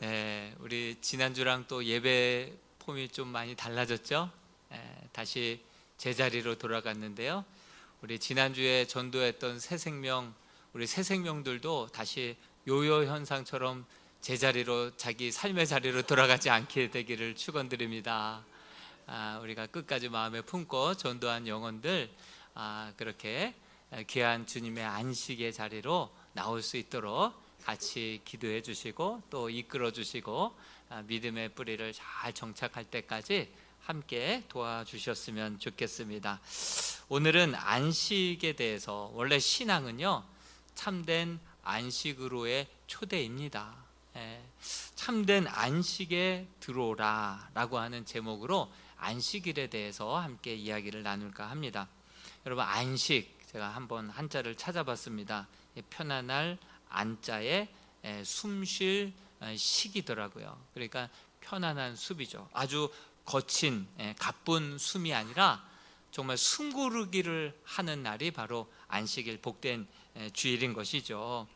네, 우리 지난주랑 또 예배 폼이 좀 많이 달라졌죠? 다시 제자리로 돌아갔는데요. 우리 지난주에 전도했던 새 생명, 우리 새 생명들도 다시 요요 현상처럼 제자리로 자기 삶의 자리로 돌아가지 않게 되기를 축원드립니다. 우리가 끝까지 마음에 품고 전도한 영혼들 그렇게 귀한 주님의 안식의 자리로 나올 수 있도록 같이 기도해 주시고 또 이끌어 주시고 믿음의 뿌리를 잘 정착할 때까지 함께 도와주셨으면 좋겠습니다. 오늘은 안식에 대해서, 원래 신앙은요 참된 안식으로의 초대입니다. 참된 안식에 들어오라 라고 하는 제목으로 안식일에 대해서 함께 이야기를 나눌까 합니다. 여러분, 안식, 제가 한번 한자를 찾아봤습니다. 편안할 안자에 숨쉴 식이더라고요. 그러니까 편안한 숨이죠. 아주 거친 가쁜 숨이 아니라 정말 숨 고르기를 하는 날이 바로 안식일, 복된 주일인 것이죠.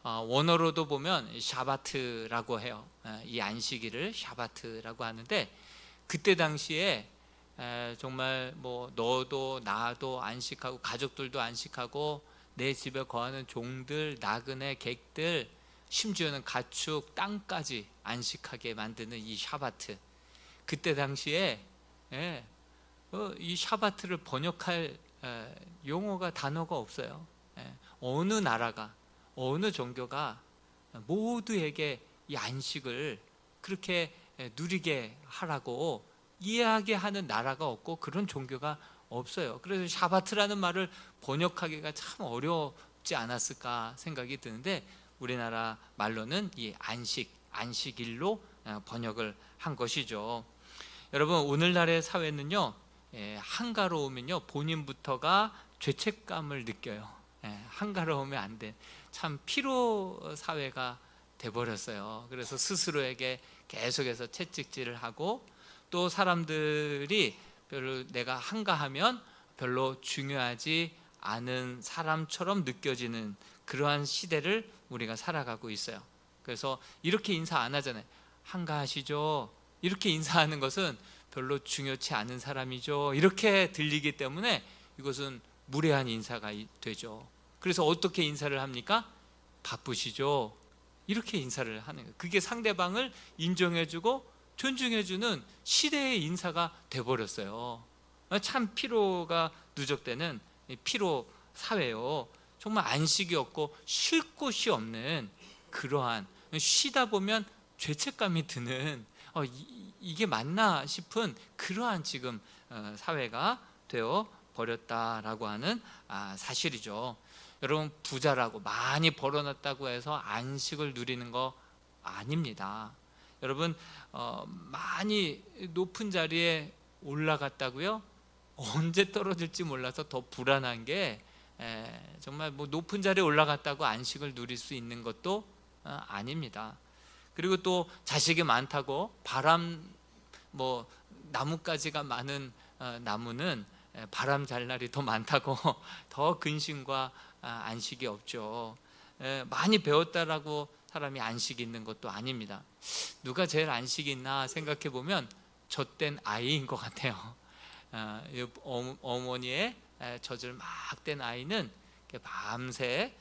원어로도 보면 샤바트라고 해요. 이 안식일을 샤바트라고 하는데, 그때 당시에 정말 뭐 너도 나도 안식하고 가족들도 안식하고 내 집에 거하는 종들, 나그네, 객들, 심지어는 가축, 땅까지 안식하게 만드는 이 샤바트. 그때 당시에 이 샤바트를 번역할 용어가, 단어가 없어요. 어느 나라가, 어느 종교가 모두에게 이 안식을 그렇게 누리게 하라고 이해하게 하는 나라가 없고 그런 종교가 없어요. 그래서 샤바트라는 말을 번역하기가 참 어렵지 않았을까 생각이 드는데, 우리나라 말로는 이 안식일로 번역을 한 것이죠. 여러분, 오늘날의 사회는요 한가로우면요 본인부터가 죄책감을 느껴요. 한가로우면 안 돼. 참 피로 사회가 돼버렸어요. 그래서 스스로에게 계속해서 채찍질을 하고, 또 사람들이 별로 내가 한가하면 별로 중요하지 않은 사람처럼 느껴지는 그러한 시대를 우리가 살아가고 있어요. 그래서 이렇게 인사 안 하잖아요. 한가하시죠? 이렇게 인사하는 것은 별로 중요치 않은 사람이죠, 이렇게 들리기 때문에 이것은 무례한 인사가 되죠. 그래서 어떻게 인사를 합니까? 바쁘시죠? 이렇게 인사를 하는 거예요. 그게 상대방을 인정해주고 존중해주는 시대의 인사가 돼버렸어요. 참 피로가 누적되는 피로 사회요. 정말 안식이 없고 쉴 곳이 없는, 그러한, 쉬다 보면 죄책감이 드는, 이게 맞나 싶은 그러한 지금 사회가 되어 버렸다라고 하는 사실이죠. 여러분, 부자라고 많이 벌어놨다고 해서 안식을 누리는 거 아닙니다. 여러분, 많이 높은 자리에 올라갔다고요? 언제 떨어질지 몰라서 더 불안한 게, 정말 뭐 높은 자리에 올라갔다고 안식을 누릴 수 있는 것도 아닙니다. 그리고 또 자식이 많다고 뭐 나뭇가지가 많은 나무는 바람 잘 날이 더 많다고 더 근심과 안식이 없죠. 많이 배웠다라고 사람이 안식이 있는 것도 아닙니다. 누가 제일 안식이 있나 생각해 보면 젖된 아이인 것 같아요. 어머니의 젖을 막 댄 아이는 밤새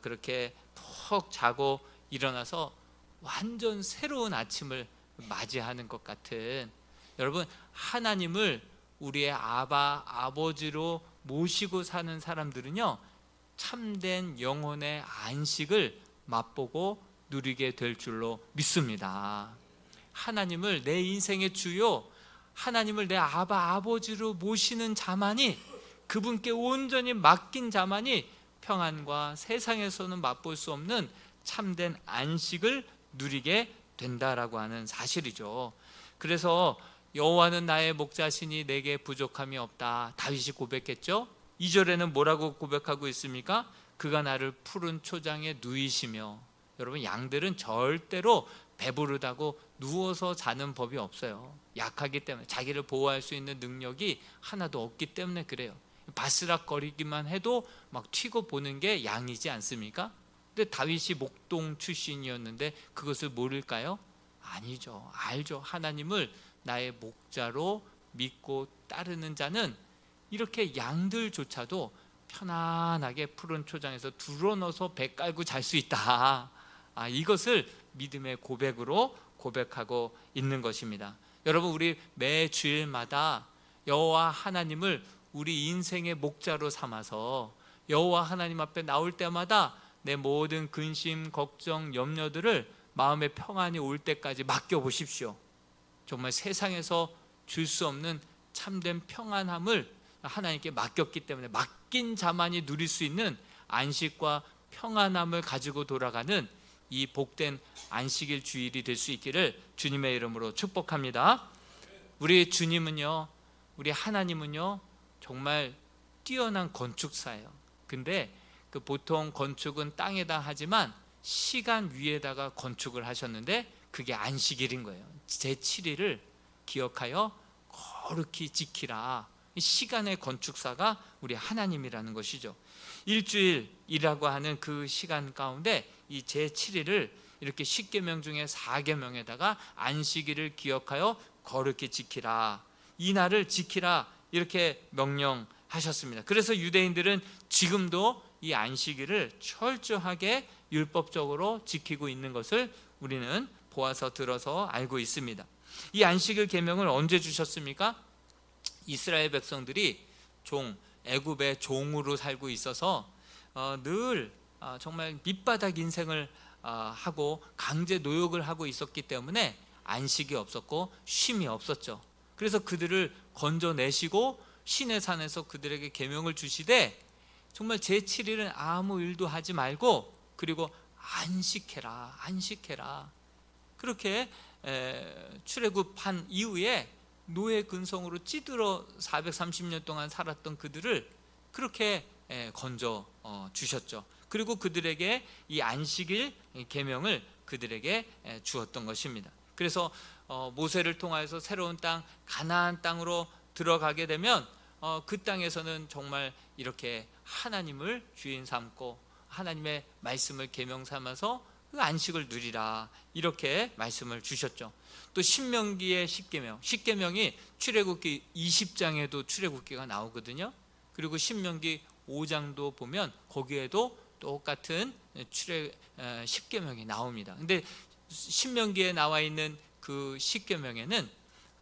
그렇게 푹 자고 일어나서 완전 새로운 아침을 맞이하는 것 같은, 여러분, 하나님을 우리의 아버지로 모시고 사는 사람들은요 참된 영혼의 안식을 맛보고 누리게 될 줄로 믿습니다. 하나님을 내 인생의 주요, 하나님을 내 아버지로 모시는 자만이, 그분께 온전히 맡긴 자만이 평안과 세상에서는 맛볼 수 없는 참된 안식을 누리게 된다라고 하는 사실이죠. 그래서 여호와는 나의 목자시니 내게 부족함이 없다, 다윗이 고백했죠. 2절에는 뭐라고 고백하고 있습니까? 그가 나를 푸른 초장에 누이시며. 여러분, 양들은 절대로 배부르다고 누워서 자는 법이 없어요. 약하기 때문에, 자기를 보호할 수 있는 능력이 하나도 없기 때문에 그래요. 바스락거리기만 해도 막 튀고 보는 게 양이지 않습니까? 근데 다윗이 목동 출신이었는데 그것을 모를까요? 아니죠. 알죠. 하나님을 나의 목자로 믿고 따르는 자는 이렇게 양들조차도 편안하게 푸른 초장에서 둘러넣어서 배 깔고 잘 수 있다. 이것을 믿음의 고백으로 고백하고 있는 것입니다. 여러분, 우리 매 주일마다 여호와 하나님을 우리 인생의 목자로 삼아서 여호와 하나님 앞에 나올 때마다 내 모든 근심, 걱정, 염려들을 마음의 평안이 올 때까지 맡겨보십시오. 정말 세상에서 줄 수 없는 참된 평안함을 하나님께 맡겼기 때문에 맡긴 자만이 누릴 수 있는 안식과 평안함을 가지고 돌아가는 이 복된 안식일 주일이 될 수 있기를 주님의 이름으로 축복합니다. 우리 주님은요, 우리 하나님은요, 정말 뛰어난 건축사예요. 근데 그 보통 건축은 땅에다 하지만 시간 위에다가 건축을 하셨는데 그게 안식일인 거예요. 제7일을 기억하여 거룩히 지키라. 시간의 건축사가 우리 하나님이라는 것이죠. 일주일이라고 하는 그 시간 가운데 이 제7일을 이렇게 10계명 중에 4계명에다가 안식일을 기억하여 거룩히 지키라, 이 날을 지키라, 이렇게 명령하셨습니다. 그래서 유대인들은 지금도 이 안식일을 철저하게 율법적으로 지키고 있는 것을 우리는 보아서 들어서 알고 있습니다. 이 안식일 계명을 언제 주셨습니까? 이스라엘 백성들이 애굽의 종으로 살고 있어서 늘 정말 밑바닥 인생을 하고 강제 노역을 하고 있었기 때문에 안식이 없었고 쉼이 없었죠. 그래서 그들을 건져내시고 시내산에서 그들에게 계명을 주시되 정말 제7일은 아무 일도 하지 말고 그리고 안식해라. 그렇게 출애굽한 이후에 노예 근성으로 찌들어 430년 동안 살았던 그들을 그렇게 건져 주셨죠. 그리고 그들에게 이 안식일 계명을 그들에게 주었던 것입니다. 그래서 모세를 통하여서 새로운 땅 가나안 땅으로 들어가게 되면 그 땅에서는 정말 이렇게 하나님을 주인 삼고 하나님의 말씀을 계명 삼아서 그 안식을 누리라, 이렇게 말씀을 주셨죠. 또 신명기의 10계명이 출애굽기 20장에도 출애굽기가 나오거든요. 그리고 신명기 5장도 보면 거기에도 똑같은 10계명이 나옵니다. 근데 신명기에 나와 있는 그 10계명에는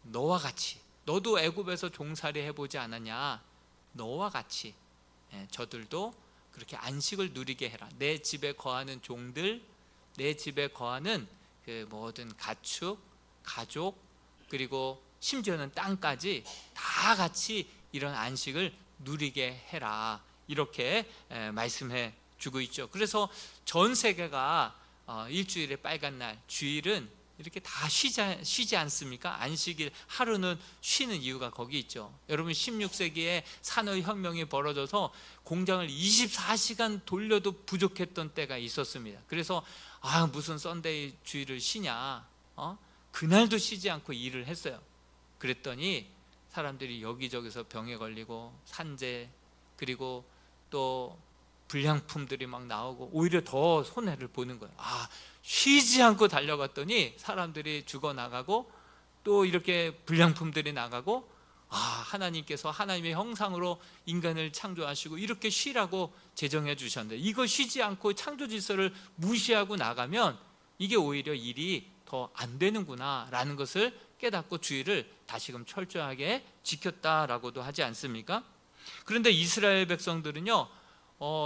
너와 같이, 너도 애굽에서 종살이 해보지 않았냐, 너와 같이 저들도 그렇게 안식을 누리게 해라. 내 집에 거하는 종들, 내 집에 거하는 그 모든 가축, 가족, 그리고 심지어는 땅까지 다 같이 이런 안식을 누리게 해라, 이렇게 말씀해 주고 있죠. 그래서 전 세계가 일주일의 빨간 날, 주일은 이렇게 다 쉬지 않습니까? 안식일 하루는 쉬는 이유가 거기 있죠. 여러분, 16세기에 산업혁명이 벌어져서 공장을 24시간 돌려도 부족했던 때가 있었습니다. 그래서 무슨 썬데이 주일을 쉬냐, 그날도 쉬지 않고 일을 했어요. 그랬더니 사람들이 여기저기서 병에 걸리고 산재, 그리고 또 불량품들이 막 나오고 오히려 더 손해를 보는 거예요. 쉬지 않고 달려갔더니 사람들이 죽어나가고 또 이렇게 불량품들이 나가고, 하나님께서 하나님의 형상으로 인간을 창조하시고 이렇게 쉬라고 제정해 주셨는데, 이거 쉬지 않고 창조 질서를 무시하고 나가면 이게 오히려 일이 더 안 되는구나 라는 것을 깨닫고 주의를 다시금 철저하게 지켰다라고도 하지 않습니까? 그런데 이스라엘 백성들은요,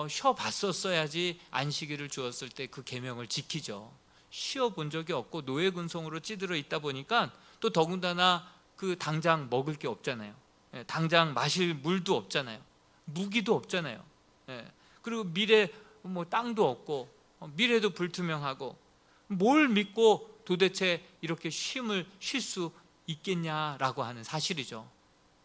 쉬어봤었어야지 안식일을 주었을 때 그 계명을 지키죠. 쉬어본 적이 없고 노예 근성으로 찌들어 있다 보니까 또 더군다나 그 당장 먹을 게 없잖아요. 당장 마실 물도 없잖아요. 무기도 없잖아요. 그리고 미래 땅도 없고 미래도 불투명하고 뭘 믿고 도대체 이렇게 쉼을 쉴 수 있겠냐라고 하는 사실이죠.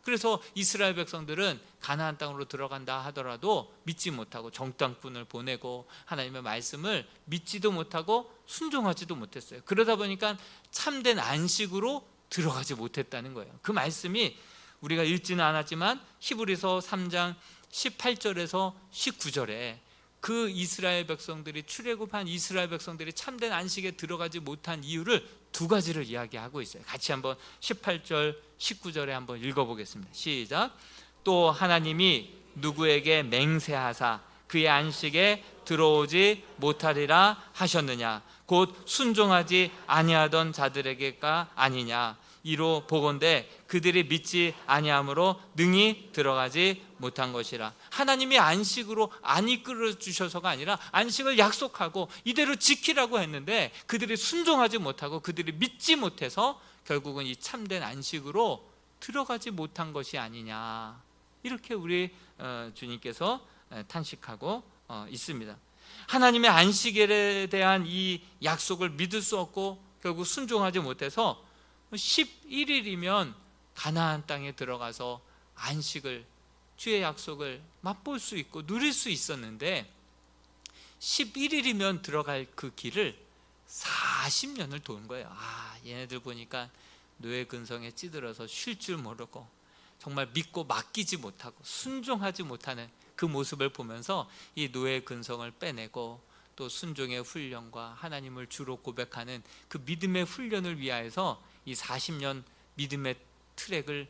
그래서 이스라엘 백성들은 가나안 땅으로 들어간다 하더라도 믿지 못하고 정탐꾼을 보내고 하나님의 말씀을 믿지도 못하고 순종하지도 못했어요. 그러다 보니까 참된 안식으로 들어가지 못했다는 거예요. 그 말씀이 우리가 읽지는 않았지만 히브리서 3장 18절에서 19절에 그 이스라엘 백성들이, 출애굽한 이스라엘 백성들이 참된 안식에 들어가지 못한 이유를 두 가지를 이야기하고 있어요. 같이 한번 18절 19절에 한번 읽어보겠습니다. 시작. 또 하나님이 누구에게 맹세하사 그의 안식에 들어오지 못하리라 하셨느냐? 곧 순종하지 아니하던 자들에게가 아니냐? 이로 보건대 그들이 믿지 아니함으로 능히 들어가지 못한 것이라. 하나님이 안식으로 안 이끌어 주셔서가 아니라 안식을 약속하고 이대로 지키라고 했는데 그들이 순종하지 못하고 그들이 믿지 못해서 결국은 이 참된 안식으로 들어가지 못한 것이 아니냐, 이렇게 우리 주님께서 탄식하고 있습니다. 하나님의 안식일에 대한 이 약속을 믿을 수 없고 결국 순종하지 못해서 11일이면 가나안 땅에 들어가서 안식을, 주의 약속을 맛볼 수 있고 누릴 수 있었는데 11일이면 들어갈 그 길을 40년을 도는 거예요. 얘네들 보니까 노예 근성에 찌들어서 쉴 줄 모르고 정말 믿고 맡기지 못하고 순종하지 못하는 그 모습을 보면서 이 노예 근성을 빼내고 또 순종의 훈련과 하나님을 주로 고백하는 그 믿음의 훈련을 위하여서 이 40년 믿음의 트랙을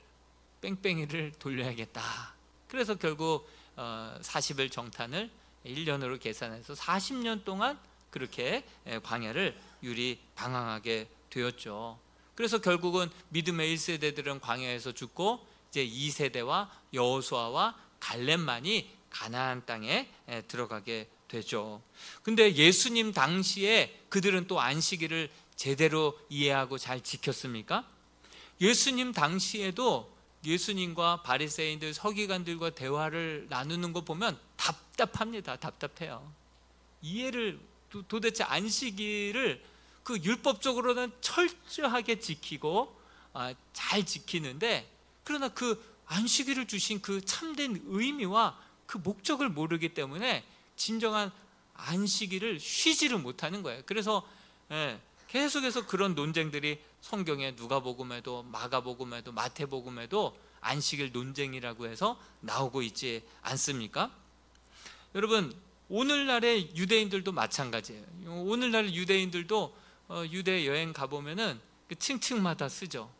뺑뺑이를 돌려야겠다. 그래서 결국 40일 정탄을 1년으로 계산해서 40년 동안 그렇게 광야를 유리 방황하게 되었죠. 그래서 결국은 믿음의 1세대들은 광야에서 죽고 이제 2세대와 여호수아와 갈렙만이 가나안 땅에 들어가게 되죠. 근데 예수님 당시에 그들은 또 안식일을 제대로 이해하고 잘 지켰습니까? 예수님 당시에도 예수님과 바리새인들, 서기관들과 대화를 나누는 거 보면 답답합니다. 답답해요. 이해를, 도대체 안식일을 그 율법적으로는 철저하게 지키고 잘 지키는데, 그러나 그 안식일을 주신 그 참된 의미와 그 목적을 모르기 때문에 진정한 안식일을 쉬지를 못하는 거예요. 그래서 계속해서 그런 논쟁들이 성경에 누가복음에도 마가복음에도 마태복음에도 안식일 논쟁이라고 해서 나오고 있지 않습니까? 여러분, 오늘날의 유대인들도 마찬가지예요. 오늘날 유대인들도 유대 여행 가보면은 그 층층마다 쓰죠.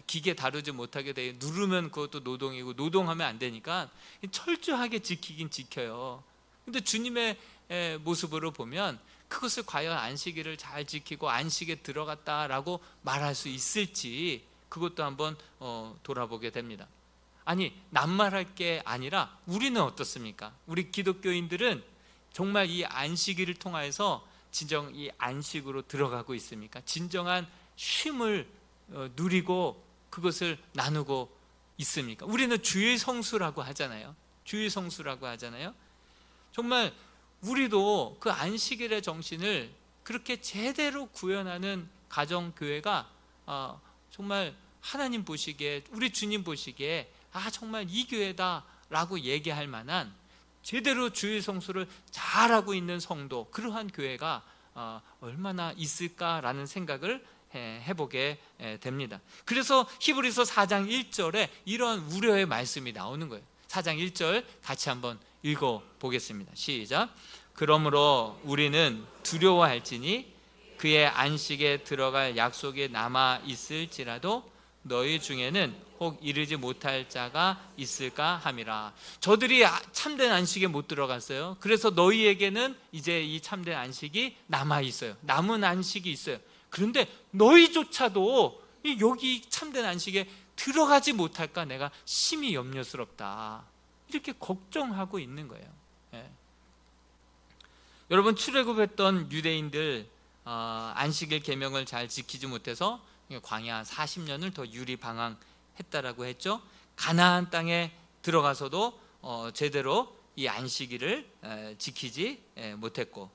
기계 다루지 못하게 돼 누르면 그것도 노동이고 노동하면 안 되니까 철저하게 지키긴 지켜요. 근데 주님의 모습으로 보면 그것을 과연 안식일을 잘 지키고 안식에 들어갔다라고 말할 수 있을지 그것도 한번 돌아보게 됩니다. 아니, 낱말할 게 아니라 우리는 어떻습니까? 우리 기독교인들은 정말 이 안식일을 통해서 진정 이 안식으로 들어가고 있습니까? 진정한 쉼을 누리고 그것을 나누고 있습니까? 우리는 주일 성수라고 하잖아요. 주일 성수라고 하잖아요. 정말 우리도 그 안식일의 정신을 그렇게 제대로 구현하는 가정교회가 정말 하나님 보시기에, 우리 주님 보시기에 정말 이 교회다라고 얘기할 만한 제대로 주일 성수를 잘하고 있는 성도, 그러한 교회가 얼마나 있을까라는 생각을 해보게 됩니다. 그래서 히브리서 4장 1절에 이런 우려의 말씀이 나오는 거예요. 4장 1절 같이 한번 읽어보겠습니다. 시작. 그러므로 우리는 두려워할지니 그의 안식에 들어갈 약속이 남아 있을지라도 너희 중에는 혹 이르지 못할 자가 있을까 함이라. 저들이 참된 안식에 못 들어갔어요. 그래서 너희에게는 이제 이 참된 안식이 남아 있어요. 남은 안식이 있어요. 그런데 너희조차도 여기 참된 안식에 들어가지 못할까 내가 심히 염려스럽다, 이렇게 걱정하고 있는 거예요. 여러분, 출애굽했던 유대인들 안식일 계명을 잘 지키지 못해서 광야 40년을 더 유리방황했다라고 했죠. 가나안 땅에 들어가서도 제대로 이 안식일을 지키지 못했고,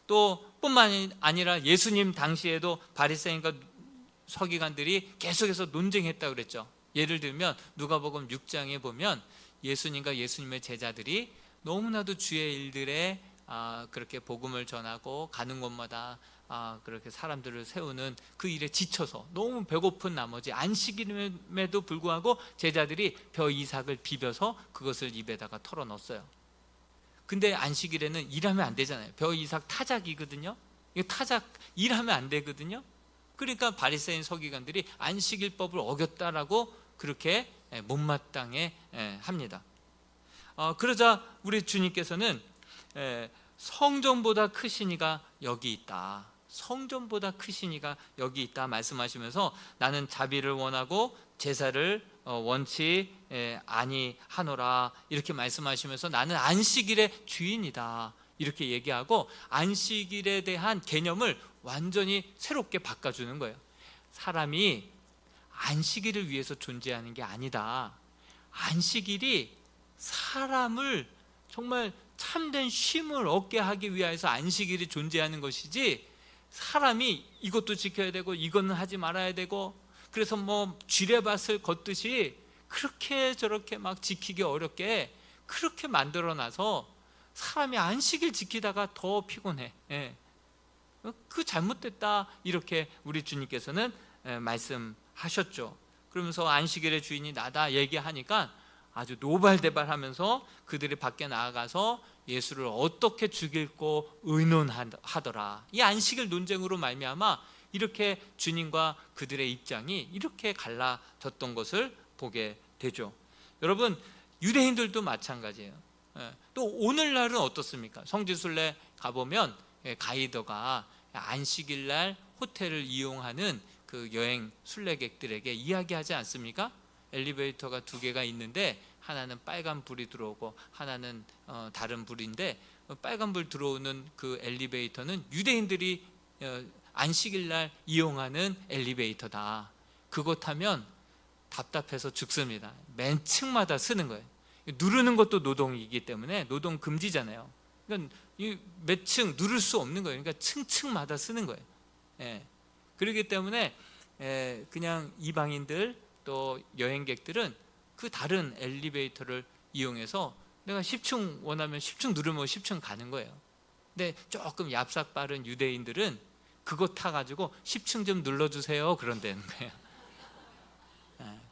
또 뿐만 아니라 예수님 당시에도 바리새인과 서기관들이 계속해서 논쟁했다고 그랬죠. 예를 들면 누가복음 6장에 보면 예수님과 예수님의 제자들이 너무나도 주의 일들에 그렇게 복음을 전하고 가는 곳마다 그렇게 사람들을 세우는 그 일에 지쳐서 너무 배고픈 나머지 안식일임에도 불구하고 제자들이 벼 이삭을 비벼서 그것을 입에다가 털어 넣었어요. 근데 안식일에는 일하면 안 되잖아요. 벼 이삭 타작이거든요. 이거 타작 일하면 안 되거든요. 그러니까 바리새인 서기관들이 안식일법을 어겼다라고 그렇게 못마땅해 합니다. 그러자 우리 주님께서는 성전보다 크신 이가 여기 있다, 성전보다 크신 이가 여기 있다 말씀하시면서 나는 자비를 원하고 제사를 원치 아니하노라 이렇게 말씀하시면서 나는 안식일의 주인이다 이렇게 얘기하고 안식일에 대한 개념을 완전히 새롭게 바꿔주는 거예요. 사람이 안식일을 위해서 존재하는 게 아니다. 안식일이 사람을 정말 참된 쉼을 얻게 하기 위해서 안식일이 존재하는 것이지, 사람이 이것도 지켜야 되고 이거는 하지 말아야 되고 그래서 뭐 쥐레밭을 걷듯이 그렇게 저렇게 막 지키기 어렵게 그렇게 만들어놔서 사람이 안식일 지키다가 더 피곤해. 그 잘못됐다 이렇게 우리 주님께서는 말씀하셨죠. 그러면서 안식일의 주인이 나다 얘기하니까 아주 노발대발하면서 그들이 밖에 나아가서 예수를 어떻게 죽일고 의논하더라. 이 안식일 논쟁으로 말미암아 이렇게 주님과 그들의 입장이 이렇게 갈라졌던 것을 보게 되죠. 여러분, 유대인들도 마찬가지예요. 또 오늘날은 어떻습니까? 성지순례 가보면 가이드가 안식일날 호텔을 이용하는 그 여행 순례객들에게 이야기하지 않습니까? 엘리베이터가 2개가 있는데 하나는 빨간 불이 들어오고 하나는 다른 불인데, 빨간 불 들어오는 그 엘리베이터는 유대인들이 안식일날 이용하는 엘리베이터다. 그거 타면 답답해서 죽습니다. 맨 층마다 쓰는 거예요. 누르는 것도 노동이기 때문에 노동 금지잖아요. 그러니까 몇 층 누를 수 없는 거예요. 그러니까 층층마다 쓰는 거예요. 그렇기 때문에 그냥 이방인들 또 여행객들은 그 다른 엘리베이터를 이용해서 내가 10층 원하면 10층 누르면 10층 가는 거예요. 근데 조금 얍삭 빠른 유대인들은 그거 타가지고 10층 좀 눌러주세요 그런다는 거예요.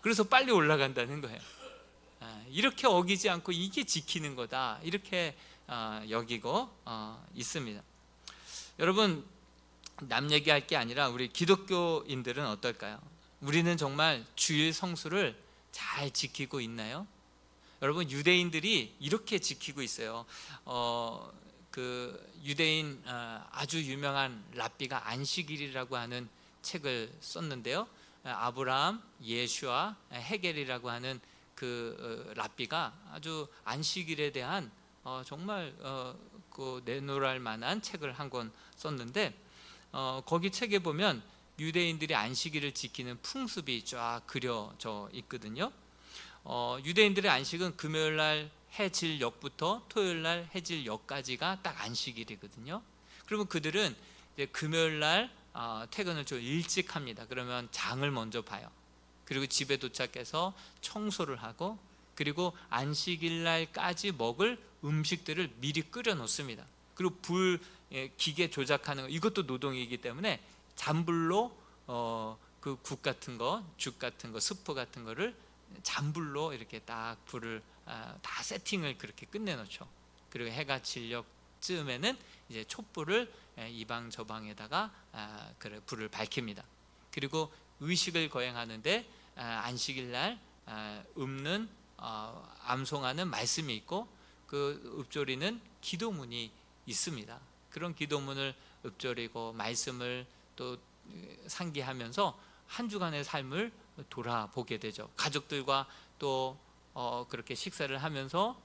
그래서 빨리 올라간다는 거예요. 이렇게 어기지 않고 이게 지키는 거다 이렇게 여기고 있습니다. 여러분, 남 얘기할 게 아니라 우리 기독교인들은 어떨까요? 우리는 정말 주일 성수를 잘 지키고 있나요? 여러분, 유대인들이 이렇게 지키고 있어요. 그 유대인 아주 유명한 랍비가 안식일이라고 하는 책을 썼는데요. 아브라함, 예슈와 헤겔이라고 하는 그 랍비가 아주 안식일에 대한 정말 그 내놓을 만한 책을 한 권 썼는데, 거기 책에 보면 유대인들이 안식일을 지키는 풍습이 쫙 그려져 있거든요. 유대인들의 안식은 금요일날 해질녘부터 토요일날 해질녘까지가 딱 안식일이거든요. 그러면 그들은 이제 금요일날 퇴근을 좀 일찍 합니다. 그러면 장을 먼저 봐요. 그리고 집에 도착해서 청소를 하고, 그리고 안식일날까지 먹을 음식들을 미리 끓여 놓습니다. 그리고 불 기계 조작하는 거, 이것도 노동이기 때문에 잔불로 그 국 같은 거, 죽 같은 거, 스프 같은 거를 잔불로 이렇게 딱 불을 다 세팅을 그렇게 끝내놓죠. 그리고 해가 질녘 쯤에는 이제 촛불을 이방 저방에다가 불을 밝힙니다. 그리고 의식을 거행하는데 안식일날 읊는 암송하는 말씀이 있고, 그 읊조리는 기도문이 있습니다. 그런 기도문을 읊조리고 말씀을 또 상기하면서 한 주간의 삶을 돌아보게 되죠. 가족들과 또 그렇게 식사를 하면서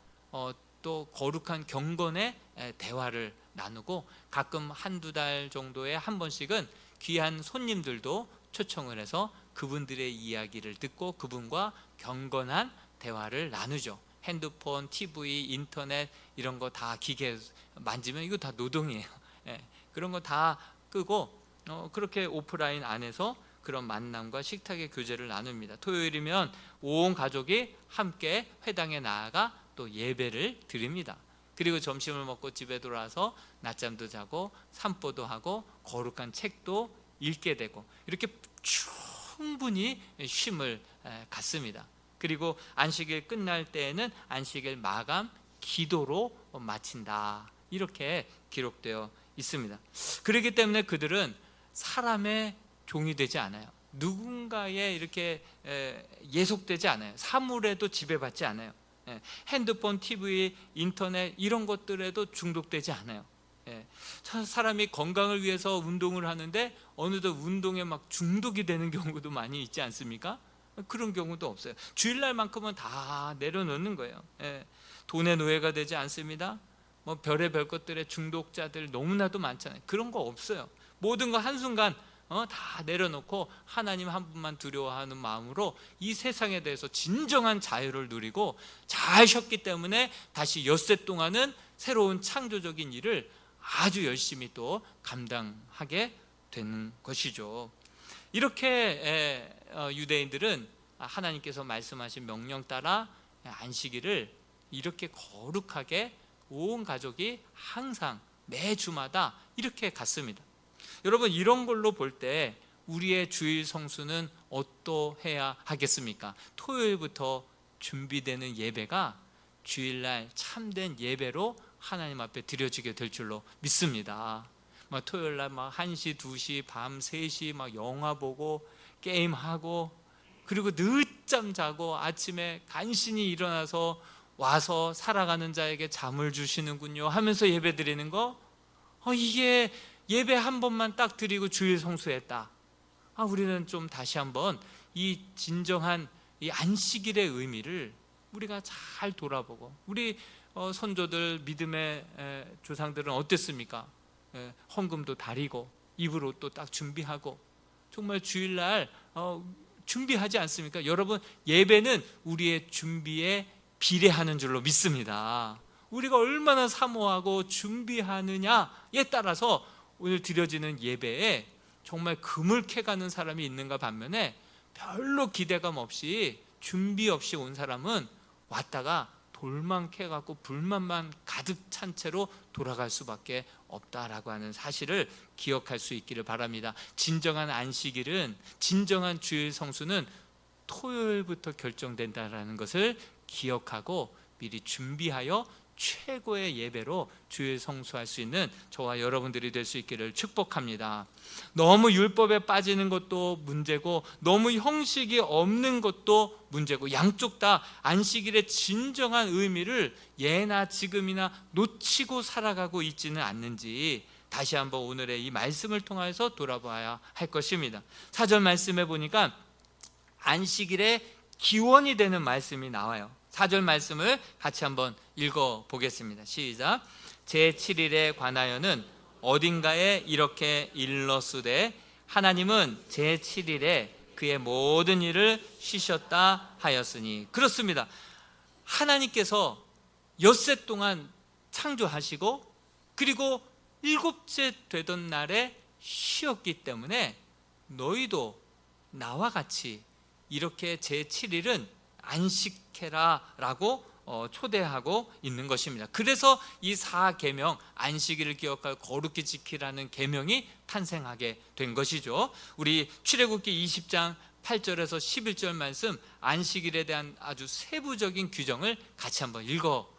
또 거룩한 경건의 대화를 나누고, 가끔 한두 달 정도에 한 번씩은 귀한 손님들도 초청을 해서 그분들의 이야기를 듣고 그분과 경건한 대화를 나누죠. 핸드폰, TV, 인터넷 이런 거 다 기계 만지면 이거 다 노동이에요. 그런 거 다 끄고 그렇게 오프라인 안에서 그런 만남과 식탁의 교제를 나눕니다. 토요일이면 온 가족이 함께 회당에 나아가 또 예배를 드립니다. 그리고 점심을 먹고 집에 돌아와서 낮잠도 자고 산보도 하고 거룩한 책도 읽게 되고, 이렇게 충분히 쉼을 갖습니다. 그리고 안식일 끝날 때에는 안식일 마감 기도로 마친다, 이렇게 기록되어 있습니다. 그렇기 때문에 그들은 사람의 종이 되지 않아요. 누군가에 이렇게 예속되지 않아요. 사물에도 지배받지 않아요. 핸드폰, TV, 인터넷 이런 것들에도 중독되지 않아요. 사람이 건강을 위해서 운동을 하는데 어느덧 운동에 막 중독이 되는 경우도 많이 있지 않습니까? 그런 경우도 없어요. 주일날만큼은 다 내려놓는 거예요. 돈의 노예가 되지 않습니다. 뭐 별의별 것들의 중독자들 너무나도 많잖아요. 그런 거 없어요. 모든 거 한순간 다 내려놓고 하나님 한 분만 두려워하는 마음으로 이 세상에 대해서 진정한 자유를 누리고 잘 쉬었기 때문에 다시 엿새 동안은 새로운 창조적인 일을 아주 열심히 또 감당하게 되는 것이죠. 이렇게 유대인들은 하나님께서 말씀하신 명령 따라 안식일을 이렇게 거룩하게 온 가족이 항상 매주마다 이렇게 갔습니다. 여러분, 이런 걸로 볼 때 우리의 주일 성수는 어떠해야 하겠습니까? 토요일부터 준비되는 예배가 주일날 참된 예배로 하나님 앞에 드려지게 될 줄로 믿습니다. 토요일날 1시, 2시, 밤 3시 영화 보고 게임하고 그리고 늦잠 자고 아침에 간신히 일어나서 와서 살아가는 자에게 잠을 주시는군요 하면서 예배 드리는 거, 이게 예배 한 번만 딱 드리고 주일 성수했다. 우리는 좀 다시 한번 이 진정한 이 안식일의 의미를 우리가 잘 돌아보고, 우리 선조들 믿음의 조상들은 어땠습니까? 헌금도 다리고 입을 옷도 딱 준비하고 정말 주일날 준비하지 않습니까? 여러분, 예배는 우리의 준비에 비례하는 줄로 믿습니다. 우리가 얼마나 사모하고 준비하느냐에 따라서 오늘 드려지는 예배에 정말 금을 캐가는 사람이 있는가 반면에 별로 기대감 없이 준비 없이 온 사람은 왔다가 돌만 캐갖고 불만만 가득 찬 채로 돌아갈 수밖에 없다라고 하는 사실을 기억할 수 있기를 바랍니다. 진정한 안식일은, 진정한 주일 성수는 토요일부터 결정된다라는 것을 기억하고 미리 준비하여 최고의 예배로 주일 성수할 수 있는 저와 여러분들이 될 수 있기를 축복합니다. 너무 율법에 빠지는 것도 문제고 너무 형식이 없는 것도 문제고, 양쪽 다 안식일의 진정한 의미를 예나 지금이나 놓치고 살아가고 있지는 않는지 다시 한번 오늘의 이 말씀을 통해서 돌아봐야 할 것입니다. 4절 말씀에 보니까 안식일의 기원이 되는 말씀이 나와요. 4절 말씀을 같이 한번 읽어보겠습니다. 시작. 제7일에 관하여는 어딘가에 이렇게 일렀으되 하나님은 제7일에 그의 모든 일을 쉬셨다 하였으니. 그렇습니다. 하나님께서 엿새 동안 창조하시고 그리고 일곱째 되던 날에 쉬었기 때문에 너희도 나와 같이 이렇게 제7일은 안식해라라고 초대하고 있는 것입니다. 그래서 이 4계명, 안식일을 기억하여 거룩히 지키라는 계명이 탄생하게 된 것이죠. 우리 출애굽기 20장 8절에서 11절 말씀, 안식일에 대한 아주 세부적인 규정을 같이 한번 읽어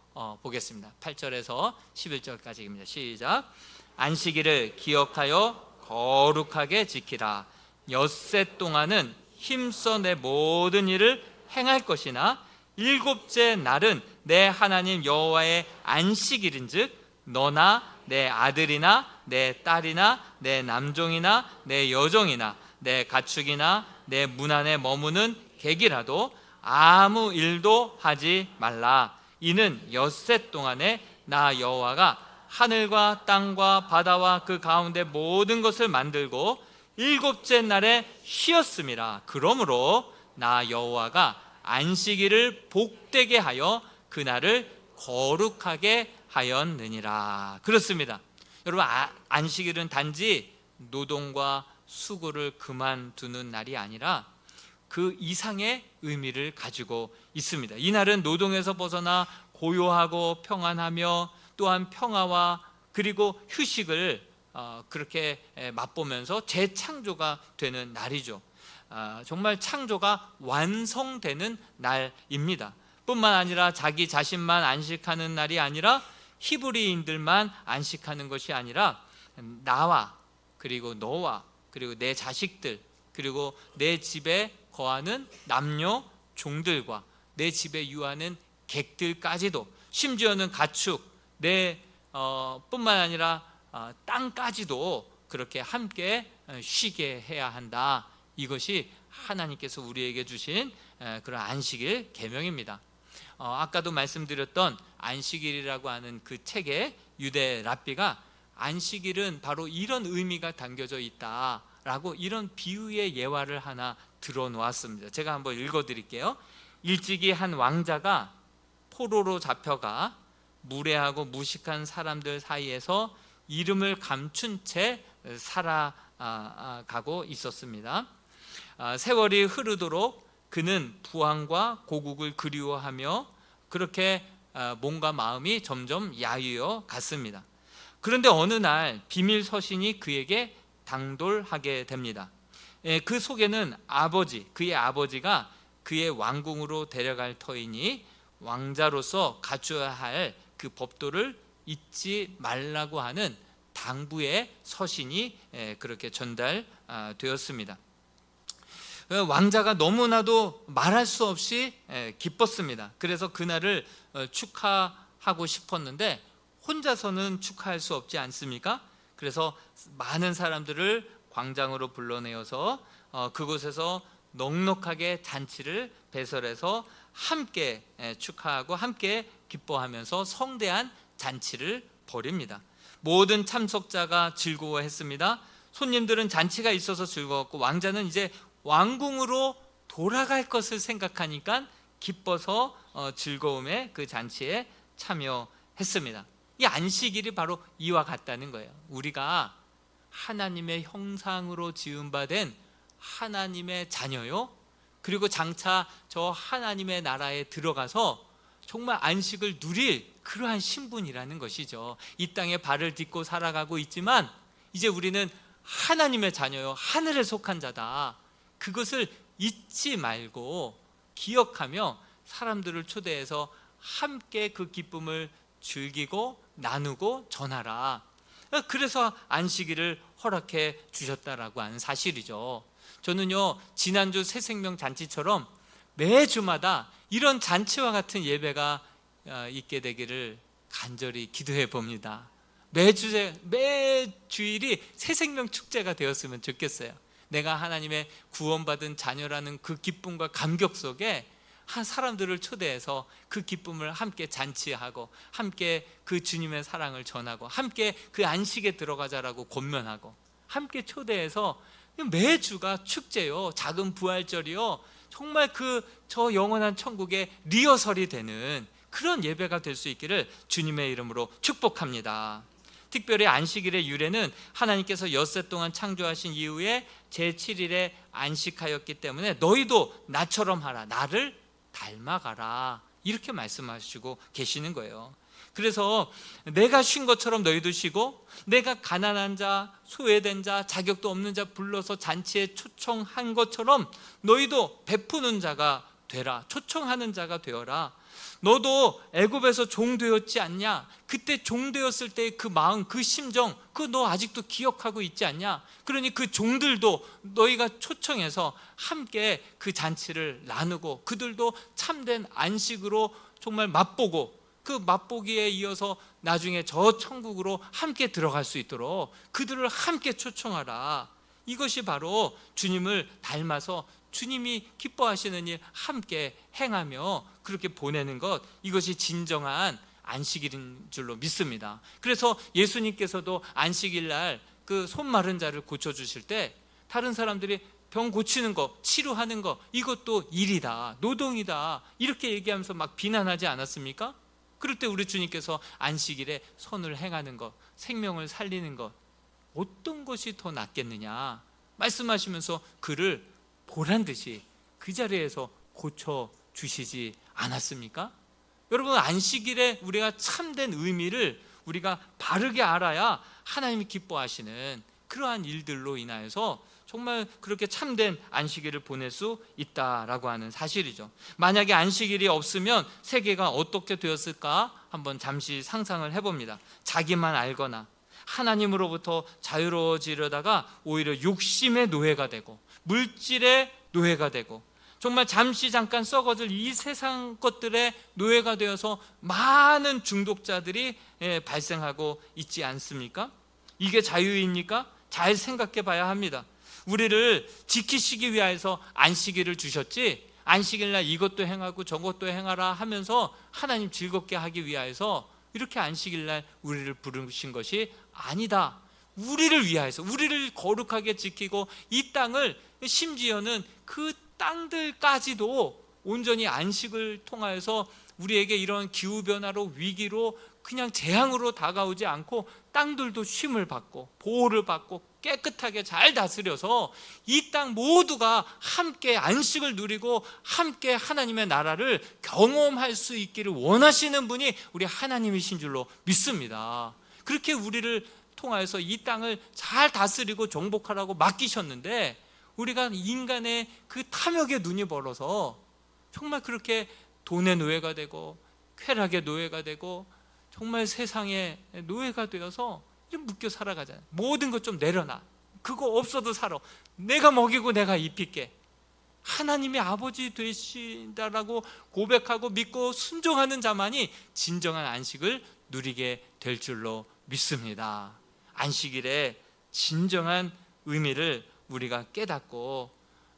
보겠습니다. 8절에서 11절까지입니다. 시작. 안식일을 기억하여 거룩하게 지키라. 엿새 동안은 힘써 내 모든 일을 행할 것이나 일곱째 날은 내 하나님 여호와의 안식일인즉 너나 내 아들이나 내 딸이나 내 남종이나 내 여종이나 내 가축이나 내 문 안에 머무는 객이라도 아무 일도 하지 말라. 이는 엿새 동안에 나 여호와가 하늘과 땅과 바다와 그 가운데 모든 것을 만들고 일곱째 날에 쉬었음이라. 그러므로 나 여호와가 안식일을 복되게 하여 그날을 거룩하게 하였느니라. 그렇습니다. 여러분, 안식일은 단지 노동과 수고를 그만두는 날이 아니라 그 이상의 의미를 가지고 있습니다. 이날은 노동에서 벗어나 고요하고 평안하며 또한 평화와 그리고 휴식을 그렇게 맛보면서 재창조가 되는 날이죠. 정말 창조가 완성되는 날입니다. 뿐만 아니라 자기 자신만 안식하는 날이 아니라 히브리인들만 안식하는 것이 아니라 나와 그리고 너와 그리고 내 자식들 그리고 내 집에 거하는 남녀 종들과 내 집에 유하는 객들까지도 심지어는 가축 내 뿐만 아니라 땅까지도 그렇게 함께 쉬게 해야 한다. 이것이 하나님께서 우리에게 주신 그런 안식일 계명입니다. 아까도 말씀드렸던 안식일이라고 하는 그 책에 유대 랍비가 안식일은 바로 이런 의미가 담겨져 있다라고 이런 비유의 예화를 하나 들어놓았습니다. 제가 한번 읽어드릴게요. 일찍이 한 왕자가 포로로 잡혀가 무례하고 무식한 사람들 사이에서 이름을 감춘 채 살아가고 있었습니다. 세월이 흐르도록 그는 부왕과 고국을 그리워하며 그렇게 몸과 마음이 점점 야유어 갔습니다. 그런데 어느 날 비밀 서신이 그에게 당돌하게 됩니다. 그 속에는 그의 아버지가 그의 왕궁으로 데려갈 터이니 왕자로서 갖춰야 할 그 법도를 잊지 말라고 하는 당부의 서신이 그렇게 전달되었습니다. 왕자가 너무나도 말할 수 없이 기뻤습니다. 그래서 그날을 축하하고 싶었는데 혼자서는 축하할 수 없지 않습니까? 그래서 많은 사람들을 광장으로 불러내어서 그곳에서 넉넉하게 잔치를 배설해서 함께 축하하고 함께 기뻐하면서 성대한 잔치를 벌입니다. 모든 참석자가 즐거워했습니다. 손님들은 잔치가 있어서 즐거웠고 왕자는 이제 왕궁으로 돌아갈 것을 생각하니까 기뻐서 즐거움에 그 잔치에 참여했습니다. 이 안식일이 바로 이와 같다는 거예요. 우리가 하나님의 형상으로 지음받은 하나님의 자녀요. 그리고 장차 저 하나님의 나라에 들어가서 정말 안식을 누릴 그러한 신분이라는 것이죠. 이 땅에 발을 딛고 살아가고 있지만 이제 우리는 하나님의 자녀요, 하늘에 속한 자다. 그것을 잊지 말고 기억하며 사람들을 초대해서 함께 그 기쁨을 즐기고 나누고 전하라. 그래서 안식일을 허락해 주셨다라고 하는 사실이죠. 저는요, 지난주 새생명 잔치처럼 매주마다 이런 잔치와 같은 예배가 있게 되기를 간절히 기도해 봅니다. 매주일이 새생명 축제가 되었으면 좋겠어요. 내가 하나님의 구원받은 자녀라는 그 기쁨과 감격 속에 한 사람들을 초대해서 그 기쁨을 함께 잔치하고 함께 그 주님의 사랑을 전하고 함께 그 안식에 들어가자라고 권면하고 함께 초대해서 매주가 축제요, 작은 부활절이요, 정말 저 영원한 천국의 리허설이 되는 그런 예배가 될 수 있기를 주님의 이름으로 축복합니다. 특별히 안식일의 유래는 하나님께서 엿새 동안 창조하신 이후에 제7일에 안식하였기 때문에 너희도 나처럼 하라, 나를 닮아가라, 이렇게 말씀하시고 계시는 거예요. 그래서 내가 쉰 것처럼 너희도 쉬고, 내가 가난한 자, 소외된 자, 자격도 없는 자 불러서 잔치에 초청한 것처럼 너희도 베푸는 자가 되라, 초청하는 자가 되어라. 너도 애굽에서 종 되었지 않냐? 그때 종 되었을 때의 그 마음, 그 심정, 그거 너 아직도 기억하고 있지 않냐? 그러니 그 종들도 너희가 초청해서 함께 그 잔치를 나누고 그들도 참된 안식으로 정말 맛보고 그 맛보기에 이어서 나중에 저 천국으로 함께 들어갈 수 있도록 그들을 함께 초청하라. 이것이 바로 주님을 닮아서 주님이 기뻐하시는 일 함께 행하며 그렇게 보내는 것, 이것이 진정한 안식일인 줄로 믿습니다. 그래서 예수님께서도 안식일 날 그 손 마른 자를 고쳐주실 때 다른 사람들이 병 고치는 거, 치료하는 거, 이것도 일이다, 노동이다, 이렇게 얘기하면서 막 비난하지 않았습니까? 그럴 때 우리 주님께서 안식일에 선을 행하는 것, 생명을 살리는 것, 어떤 것이 더 낫겠느냐 말씀하시면서 그를 보란 듯이 그 자리에서 고쳐주시지 않았습니까? 여러분, 안식일에 우리가 참된 의미를 우리가 바르게 알아야 하나님이 기뻐하시는 그러한 일들로 인하여서 정말 그렇게 참된 안식일을 보낼 수 있다라고 하는 사실이죠. 만약에 안식일이 없으면 세계가 어떻게 되었을까 한번 잠시 상상을 해봅니다. 자기만 알거나 하나님으로부터 자유로워지려다가 오히려 욕심의 노예가 되고 물질의 노예가 되고 정말 잠시 잠깐 썩어질 이 세상 것들의 노예가 되어서 많은 중독자들이 발생하고 있지 않습니까? 이게 자유입니까? 잘 생각해 봐야 합니다. 우리를 지키시기 위해서 안식일을 주셨지, 안식일날 이것도 행하고 저것도 행하라 하면서 하나님 즐겁게 하기 위해서 이렇게 안식일날 우리를 부르신 것이 아니다. 우리를 위하여서, 우리를 거룩하게 지키고 이 땅을, 심지어는 그 땅들까지도 온전히 안식을 통하여서 우리에게 이런 기후변화로, 위기로 그냥 재앙으로 다가오지 않고 땅들도 쉼을 받고 보호를 받고 깨끗하게 잘 다스려서 이 땅 모두가 함께 안식을 누리고 함께 하나님의 나라를 경험할 수 있기를 원하시는 분이 우리 하나님이신 줄로 믿습니다. 그렇게 우리를 통하여서 이 땅을 잘 다스리고 정복하라고 맡기셨는데, 우리가 인간의 그 탐욕에 눈이 멀어서 정말 그렇게 돈의 노예가 되고 쾌락의 노예가 되고 정말 세상의 노예가 되어서 좀 묶여 살아가잖아요. 모든 것 좀 내려놔, 그거 없어도 살아, 내가 먹이고 내가 입힐게. 하나님이 아버지 되신다라고 고백하고 믿고 순종하는 자만이 진정한 안식을 누리게 될 줄로 믿습니다. 안식일의 진정한 의미를 우리가 깨닫고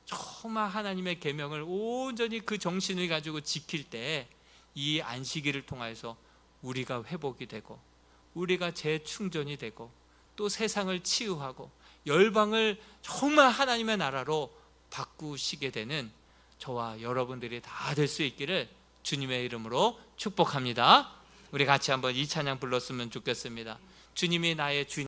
정말 하나님의 계명을 온전히 그 정신을 가지고 지킬 때 이 안식일을 통해서 우리가 회복이 되고 우리가 재충전이 되고 또 세상을 치유하고 열방을 정말 하나님의 나라로 바꾸시게 되는 저와 여러분들이 다 될 수 있기를 주님의 이름으로 축복합니다. 우리 같이 한번 이 찬양 불렀으면 좋겠습니다. 주님이 나의 주님.